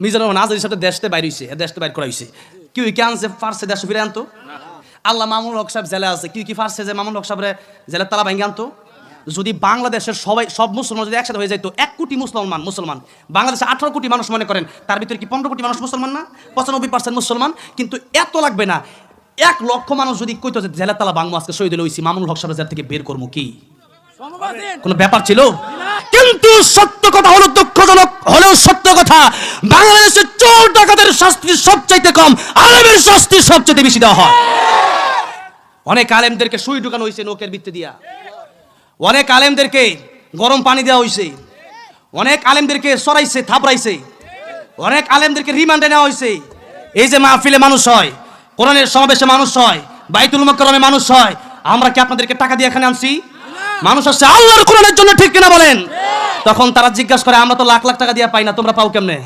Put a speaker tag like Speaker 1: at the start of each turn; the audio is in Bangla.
Speaker 1: মিজানুর রহমান আজহারীর সাথে দেশতে বাইর হইছে, দেশতে বাইর করা হইছে। কি কি আনছে ফার্সে দেশ ফিরে আনতো? আল্লাহ মামুনুল হক সাহেব জেলে আছে, কি ফার্সে যে মামুনুল হক সাহেবের জেলের তালা ভাঙ্গে আনতো? যদি বাংলাদেশের সব মুসলমান যদি একসাথে হয়ে যাইতো, 1 কোটি মুসলমান, বাংলাদেশে 18 কোটি মানুষ মনে করেন, তার ভিতরে কি 15 কোটি মানুষ মুসলমান না? 95% মুসলমান। কিন্তু এত লাগবে না, 1 লক্ষ মানুষ যদি কইতো যে জেলের তালা ভাঙবো, আজকে শহীদ হইছি, মামুনুল হক সাহেব জেল থেকে বের করবো, কি কোনো ব্যাপার ছিল? কিন্তু সত্য কথা হলো, দুঃখজনক হলেও সত্য কথা, বাংলাদেশের চোর ডাকাতের শাস্তি সবচাইতে কম, আলেমের শাস্তি সবচেয়ে বেশি দেওয়া হয়। অনেক আলেমদেরকে সুই ঢুকানো হয়েছে নৌকের ভিত্তি দিয়া, অনেক আলেমদেরকে গরম পানি দেওয়া হয়েছে, অনেক আলেমদেরকে সরাইছে, থাপড়াইছে, অনেক আলেমদেরকে রিমান্ডে নেওয়া হয়েছে। এই যে মাহফিলে মানুষ হয়, কোরআনের সমাবেশে মানুষ হয়, বাইতুল মুকাররমে মানুষ হয়, আমরা কি আপনাদেরকে টাকা দিয়ে এখানে আনছি? মানুষ আসছে আল্লাহর কোরআনের জন্য, ঠিক কিনা বলেন? তখন তারা জিজ্ঞাসা করে, আমরা তো লাখ লাখ টাকা দিয়ে পাই না, তোমরা পাও কেমনে?